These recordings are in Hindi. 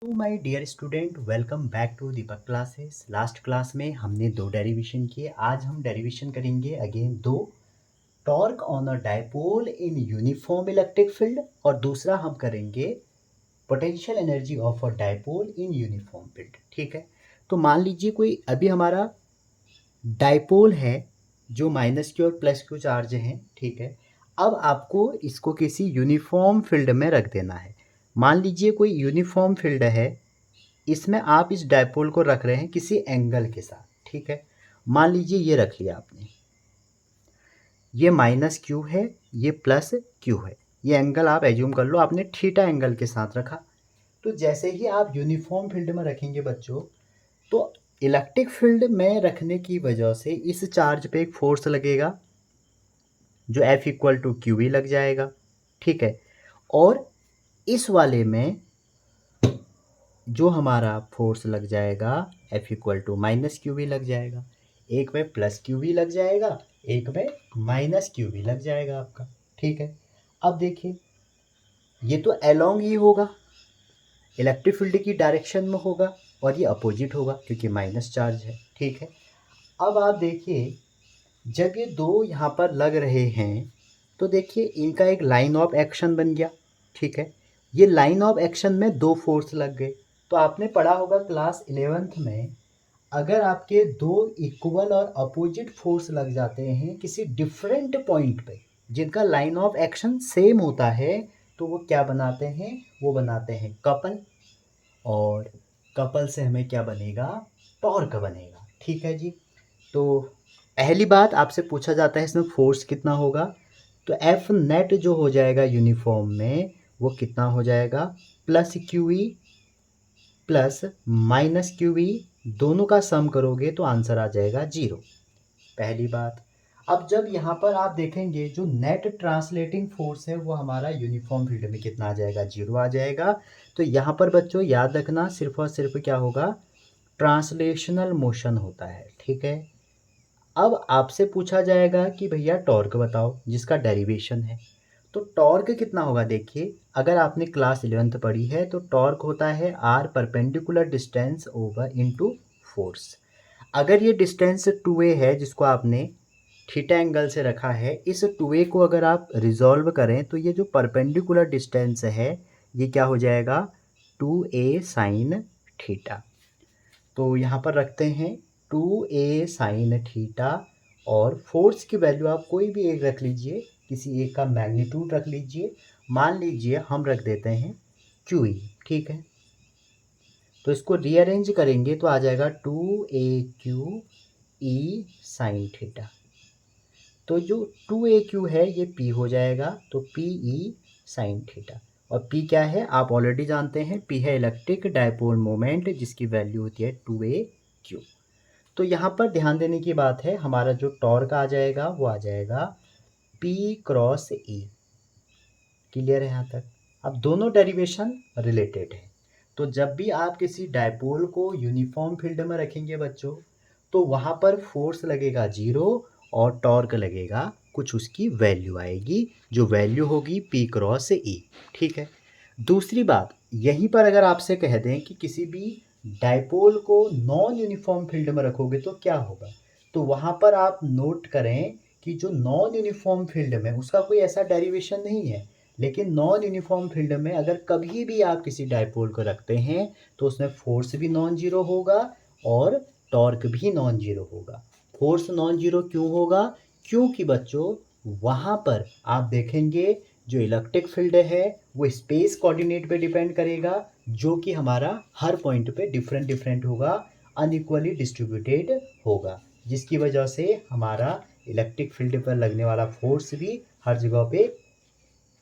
तो my dear student, welcome back to Deepak classes. Last class में हमने दो डेरिवेशन किए। आज हम डेरिवेशन करेंगे अगेन दो। Torque on a dipole in uniform electric field और दूसरा हम करेंगे potential energy of a dipole in uniform field. ठीक है, तो मान लीजिए कोई अभी हमारा डायपोल है जो माइनस क्यू और प्लस क्यू चार्ज हैं। ठीक है, अब आपको इसको किसी यूनिफॉर्म फील्ड में रख देना है। मान लीजिए कोई यूनिफॉर्म फील्ड है, इसमें आप इस डायपोल को रख रहे हैं किसी एंगल के साथ। ठीक है, मान लीजिए ये रख लिया आपने, ये माइनस क्यू है, ये प्लस क्यू है। ये एंगल आप एज्यूम कर लो आपने थीटा एंगल के साथ रखा। तो जैसे ही आप यूनिफॉर्म फील्ड में रखेंगे बच्चों, तो इलेक्ट्रिक फील्ड में रखने की वजह से इस चार्ज पे एक फोर्स लगेगा जो F इक्वल टू क्यू ही लग जाएगा। ठीक है, और इस वाले में जो हमारा फोर्स लग जाएगा F equal to minus Q भी लग जाएगा। एक में प्लस क्यू भी लग जाएगा, एक में माइनस क्यू भी लग जाएगा आपका। ठीक है, अब देखिए ये तो अलोंग ही होगा, इलेक्ट्रिक फील्ड की डायरेक्शन में होगा, और ये अपोजिट होगा क्योंकि माइनस चार्ज है। ठीक है, अब आप देखिए जब ये दो यहाँ पर लग रहे हैं तो देखिए इनका एक लाइन ऑफ एक्शन बन गया। ठीक है, ये लाइन ऑफ एक्शन में दो फोर्स लग गए। तो आपने पढ़ा होगा क्लास 11th में, अगर आपके दो इक्वल और अपोजिट फोर्स लग जाते हैं किसी डिफरेंट पॉइंट पे जिनका लाइन ऑफ एक्शन सेम होता है, तो वो क्या बनाते हैं, वो बनाते हैं कपल। और कपल से हमें क्या बनेगा, टॉर्क बनेगा। ठीक है जी, तो पहली बात आपसे पूछा जाता है इसमें फोर्स कितना होगा, तो एफ नेट जो हो जाएगा यूनिफॉर्म में वो कितना हो जाएगा, plus Q E plus minus Q E, दोनों का सम करोगे तो आंसर आ जाएगा 0। पहली बात। अब जब यहाँ पर आप देखेंगे जो नेट ट्रांसलेटिंग फोर्स है वो हमारा यूनिफॉर्म फील्ड में कितना आ जाएगा, 0 आ जाएगा। तो यहाँ पर बच्चों याद रखना सिर्फ और सिर्फ क्या होगा, ट्रांसलेशनल मोशन होता है। ठीक है, अब आपसे पूछा जाएगा कि भैया टॉर्क बताओ जिसका डेरिवेशन है। तो टॉर्क कितना होगा, देखिए अगर आपने क्लास 11th पढ़ी है तो टॉर्क होता है R perpendicular distance over into force. अगर ये डिस्टेंस 2a है जिसको आपने थीटा एंगल से रखा है, इस 2a को अगर आप रिजॉल्व करें तो ये जो परपेंडिकुलर डिस्टेंस है ये क्या हो जाएगा, 2a साइन थीटा। तो यहाँ पर रखते हैं 2a साइन थीटा, और फोर्स की वैल्यू आप कोई भी एक रख लीजिए, किसी एक का मैग्नीट्यूड रख लीजिए। मान लीजिए हम रख देते हैं क्यू ई। ठीक है, तो इसको रीअरेंज करेंगे तो आ जाएगा 2a Q E sine theta. तो जो 2a है ये p हो जाएगा, तो p e साइन थीटा। और p क्या है आप ऑलरेडी जानते हैं, p है इलेक्ट्रिक डायपोल मोमेंट जिसकी वैल्यू होती है 2a। तो यहाँ पर ध्यान देने की बात है, हमारा जो टॉर्क आ जाएगा वो आ जाएगा p क्रॉस e। क्लियर है यहाँ तक। अब दोनों डेरिवेशन रिलेटेड है। तो जब भी आप किसी डायपोल को यूनिफॉर्म फील्ड में रखेंगे बच्चों, तो वहाँ पर फोर्स लगेगा 0 और टॉर्क लगेगा कुछ, उसकी वैल्यू आएगी जो वैल्यू होगी p क्रॉस e। ठीक है, दूसरी बात, यहीं पर अगर आपसे कह दें कि किसी भी डायपोल को नॉन यूनिफॉर्म फील्ड में रखोगे तो क्या होगा, तो वहाँ पर आप नोट करें कि जो नॉन यूनिफॉर्म फील्ड में उसका कोई ऐसा डेरिवेशन नहीं है, लेकिन नॉन यूनिफॉर्म फील्ड में अगर कभी भी आप किसी डायपोल को रखते हैं तो उसमें फोर्स भी नॉन जीरो होगा और टॉर्क भी नॉन जीरो होगा। फोर्स नॉन जीरो क्यों होगा, क्योंकि बच्चों वहाँ पर आप देखेंगे जो इलेक्ट्रिक फील्ड है वो स्पेस कोऑर्डिनेट पे डिपेंड करेगा, जो कि हमारा हर पॉइंट पे डिफरेंट डिफरेंट होगा, अनइक्वली डिस्ट्रीब्यूटेड होगा, जिसकी वजह से हमारा इलेक्ट्रिक फील्ड पर लगने वाला फोर्स भी हर जगह पे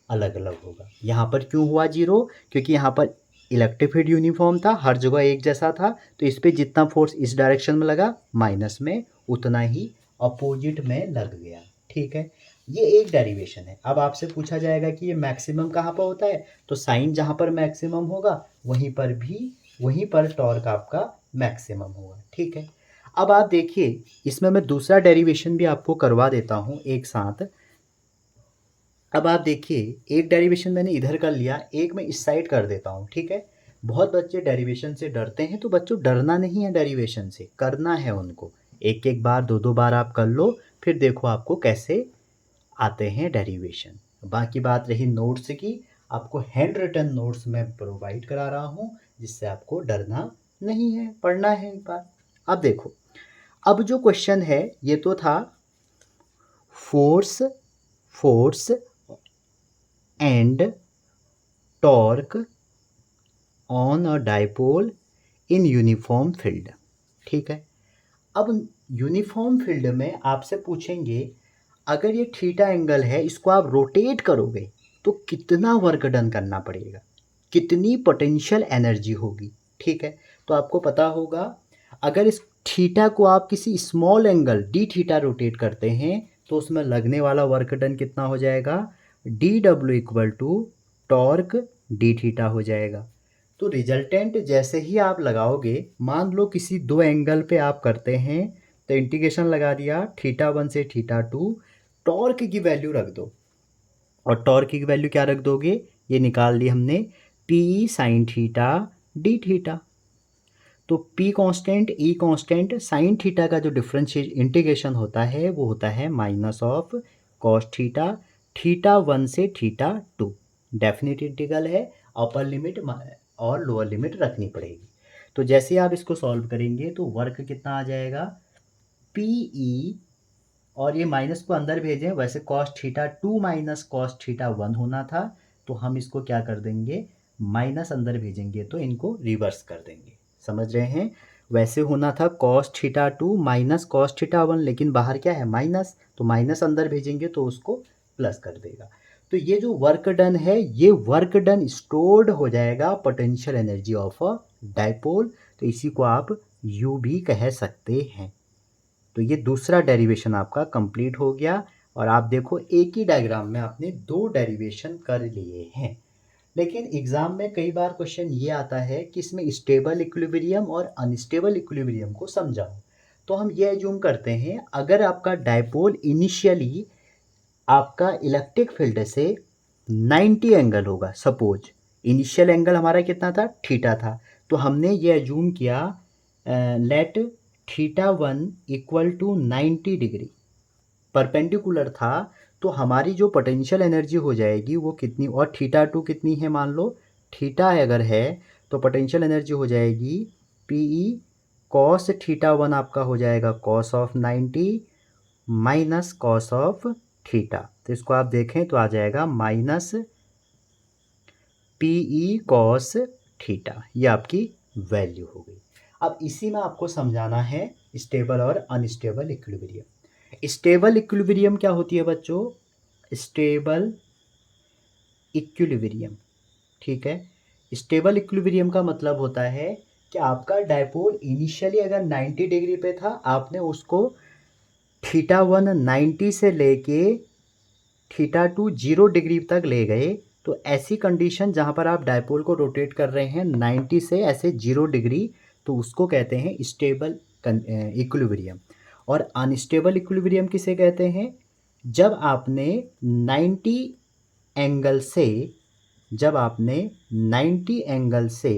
अलग अलग होगा। यहाँ पर क्यों हुआ 0, क्योंकि यहाँ पर इलेक्ट्रिक फील्ड यूनिफॉर्म था, हर जगह एक जैसा था, तो इस पर जितना फोर्स इस डायरेक्शन में लगा माइनस में उतना ही अपोजिट में लग गया। ठीक है, ये एक डेरिवेशन है। अब आपसे पूछा जाएगा कि ये मैक्सिमम कहाँ पर होता है, तो साइन जहाँ पर मैक्सिमम होगा वहीं पर टॉर्क आपका मैक्सिमम होगा। ठीक है, अब आप देखिए इसमें मैं दूसरा डेरिवेशन भी आपको करवा देता हूँ एक साथ। अब आप देखिए एक डेरिवेशन मैंने इधर कर लिया, एक मैं इस साइड कर देता हूँ। ठीक है, बहुत बच्चे डेरिवेशन से डरते हैं, तो बच्चों डरना नहीं है डेरिवेशन से, करना है उनको। एक एक बार, दो दो बार आप कर लो, फिर देखो आपको कैसे आते हैं डेरिवेशन। बाकी बात रही नोट्स की, आपको हैंड रिटन नोट्स मैं प्रोवाइड करा रहा हूँ, जिससे आपको डरना नहीं है, पढ़ना है एक बार। अब देखो, अब जो क्वेश्चन है ये तो था force force and torque on a dipole in uniform field. ठीक है, अब यूनिफॉर्म फील्ड में आपसे पूछेंगे, अगर ये थीटा एंगल है, इसको आप रोटेट करोगे तो कितना वर्क डन करना पड़ेगा, कितनी पोटेंशियल एनर्जी होगी। ठीक है, तो आपको पता होगा, अगर इस थीटा को आप किसी small angle D theta rotate करते हैं तो उसमें लगने वाला वर्क डन कितना हो जाएगा, D W equal to torque D theta हो जाएगा। तो रिजल्टेंट जैसे ही आप लगाओगे, मान लो किसी दो एंगल पे आप करते हैं, तो इंटीग्रेशन लगा दिया θ1 से θ2, टॉर्क की वैल्यू रख दो, और टॉर्क की वैल्यू क्या रख दोगे, ये निकाल ली हमने, P sine theta D theta. तो पी कांस्टेंट, ई कांस्टेंट, साइन थीटा का जो डिफरेंशिएट इंटीग्रेशन होता है वो होता है माइनस ऑफ कॉस थीटा, θ1 से θ2। डेफिनेट इंटीग्रल है, अपर लिमिट और लोअर लिमिट रखनी पड़ेगी। तो जैसे आप इसको सॉल्व करेंगे तो वर्क कितना आ जाएगा, पी ई, और ये माइनस को अंदर भेजें, वैसे कॉस θ2 माइनस कॉस θ1 होना था, तो हम इसको क्या कर देंगे, माइनस अंदर भेजेंगे तो इनको रिवर्स कर देंगे। समझ रहे हैं, वैसे होना था cos θ2 माइनस cos θ1, लेकिन बाहर क्या है माइनस, तो माइनस अंदर भेजेंगे तो उसको प्लस कर देगा। तो ये जो वर्क डन है, ये वर्क डन स्टोर्ड हो जाएगा potential energy of a dipole, तो इसी को आप यू भी कह सकते हैं। तो ये दूसरा डेरिवेशन आपका कंप्लीट हो गया, और आप देखो एक ही डायग्राम में आपने दो डेरिवेशन कर लिए हैं। लेकिन एग्ज़ाम में कई बार क्वेश्चन ये आता है कि इसमें स्टेबल इक्विलिब्रियम और अनस्टेबल इक्विलिब्रियम को समझाओ। तो हम ये एज्यूम करते हैं, अगर आपका डाइपोल इनिशियली आपका इलेक्ट्रिक फील्ड से 90 एंगल होगा, सपोज इनिशियल एंगल हमारा कितना था, थीटा था, तो हमने ये एज्यूम किया let θ1 equal to 90 degree perpendicular था, तो हमारी जो पोटेंशियल एनर्जी हो जाएगी वो कितनी, और θ2 कितनी है, मान लो थीटा अगर है तो पोटेंशियल एनर्जी हो जाएगी पी ई कॉस θ1, आपका हो जाएगा cos of 90 minus cos of theta, तो इसको आप देखें तो आ जाएगा minus P E cos theta, ये आपकी वैल्यू हो गई। अब इसी में आपको समझाना है स्टेबल और अनस्टेबल इक्विलिब्रियम। स्टेबल इक्विलिब्रियम क्या होती है बच्चों, स्टेबल इक्विलिब्रियम, ठीक है, स्टेबल इक्विलिब्रियम का मतलब होता है कि आपका डाइपोल इनिशियली अगर 90 डिग्री पे था, आपने उसको θ1 90 से लेके θ2 0 डिग्री तक ले गए, तो ऐसी कंडीशन जहाँ पर आप डाइपोल को रोटेट कर रहे हैं 90 से ऐसे 0 डिग्री, तो उसको कहते हैं स्टेबल इक्विलिब्रियम। और अनस्टेबल इक्विलिब्रियम किसे कहते हैं, जब आपने 90 एंगल से, जब आपने 90 एंगल से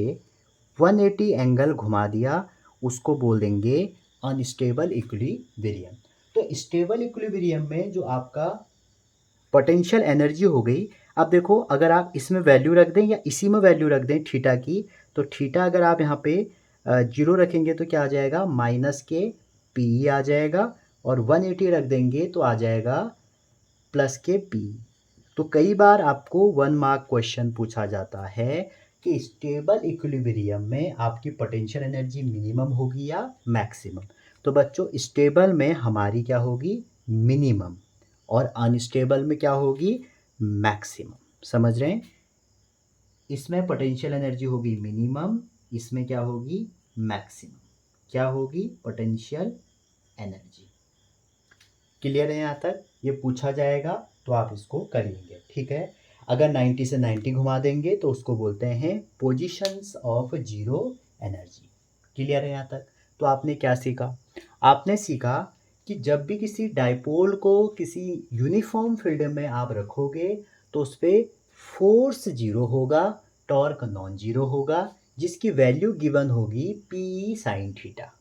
180 एंगल घुमा दिया, उसको बोल देंगे अनस्टेबल इक्विलिब्रियम। तो स्टेबल इक्विलिब्रियम में जो आपका पोटेंशियल एनर्जी हो गई, अब देखो अगर आप इसमें वैल्यू रख दें या इसी में वैल्यू रख दें थीटा की, तो थीटा अगर आप यहाँ पे 0 रखेंगे तो क्या आ जाएगा, माइनस के पी आ जाएगा, और 180 रख देंगे तो आ जाएगा प्लस के पी। तो कई बार आपको 1 मार्क क्वेश्चन पूछा जाता है कि स्टेबल इक्विलिब्रियम में आपकी पोटेंशियल एनर्जी मिनिमम होगी या मैक्सिमम। तो बच्चों स्टेबल में हमारी क्या होगी, मिनिमम, और अनस्टेबल में क्या होगी, मैक्सिमम। समझ रहे हैं, इसमें पोटेंशियल एनर्जी होगी मिनिमम, इसमें क्या होगी, मैक्सिमम। क्या होगी, पोटेंशियल एनर्जी। क्लियर है यहाँ तक, ये पूछा जाएगा तो आप इसको करेंगे, ठीक है। अगर 90 से 90 घुमा देंगे तो उसको बोलते हैं positions of zero energy. Clear है यहाँ तक। तो आपने क्या सीखा, आपने सीखा कि जब भी किसी डाइपोल को किसी यूनिफॉर्म फील्ड में आप रखोगे तो उस पर फोर्स जीरो होगा, टॉर्क नॉन जीरो होगा। जिसकी वैल्यू गिवन होगी पी साइन थीटा।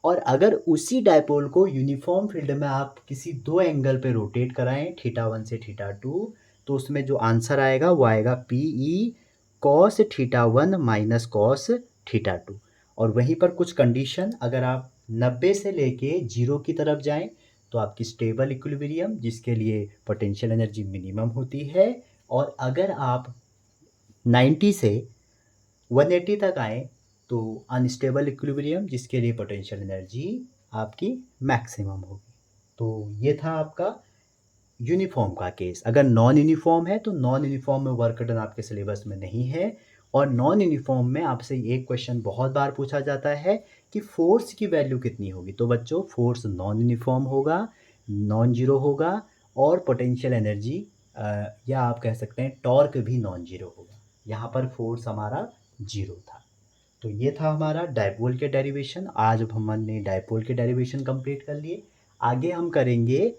और अगर उसी डायपोल को यूनिफॉर्म फील्ड में आप किसी दो एंगल पे रोटेट कराएं, थीटा 1 से थीटा 2, तो उसमें जो आंसर आएगा वो आएगा P E cos theta 1 minus cos theta 2। और वहीं पर कुछ कंडीशन, अगर आप 90 से लेके 0 की तरफ जाएं तो आपकी स्टेबल इक्विलिब्रियम, जिसके लिए पोटेंशियल एनर्जी मिनिमम होती है। और अगर आप 90 से 180 तक आए तो अनस्टेबल इक्विलिब्रियम, जिसके लिए पोटेंशियल एनर्जी आपकी मैक्सिमम होगी। तो ये था आपका यूनिफॉर्म का केस। अगर नॉन यूनिफॉर्म है तो नॉन यूनिफॉर्म में वर्क डन आपके सिलेबस में नहीं है। और नॉन यूनिफॉर्म में आपसे एक क्वेश्चन बहुत बार पूछा जाता है कि फोर्स की वैल्यू कितनी होगी। तो बच्चों, फोर्स नॉन यूनिफॉर्म होगा, नॉन जीरो होगा, और पोटेंशियल एनर्जी या आप कह सकते हैं टॉर्क भी नॉन जीरो होगा। यहाँ पर फोर्स हमारा जीरो था। तो ये था हमारा डायपोल के डेरिवेशन। आज हमने डायपोल के डेरिवेशन कंप्लीट कर लिए। आगे हम करेंगे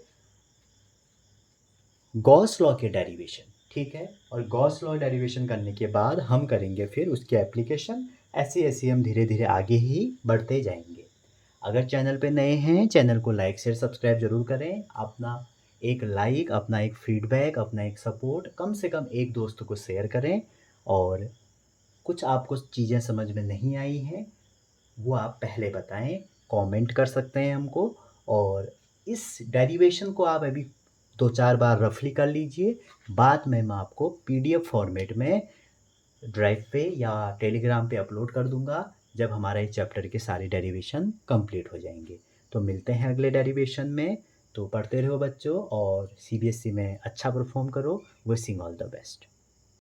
गॉस लॉ के डेरिवेशन, ठीक है। और गॉस लॉ डेरिवेशन करने के बाद हम करेंगे फिर उसके एप्लीकेशन। ऐसे ऐसे हम धीरे धीरे आगे ही बढ़ते जाएंगे। अगर चैनल पे नए हैं, चैनल को लाइक शेयर सब्सक्राइब जरूर करें। अपना एक लाइक, अपना एक फीडबैक, अपना एक सपोर्ट कम से कम एक दोस्त को शेयर करें। और कुछ आपको चीज़ें समझ में नहीं आई हैं वो आप पहले बताएं, कमेंट कर सकते हैं हमको। और इस डेरिवेशन को आप अभी 2-4 बार रफली कर लीजिए। बाद में मैं आपको पीडीएफ फॉर्मेट में ड्राइव पे या टेलीग्राम पे अपलोड कर दूंगा, जब हमारा इस चैप्टर के सारे डेरिवेशन कंप्लीट हो जाएंगे। तो मिलते हैं अगले डेरिवेशन में। तो पढ़ते रहो बच्चों, और सीबीएसई में अच्छा परफॉर्म करो। Wishing all the best.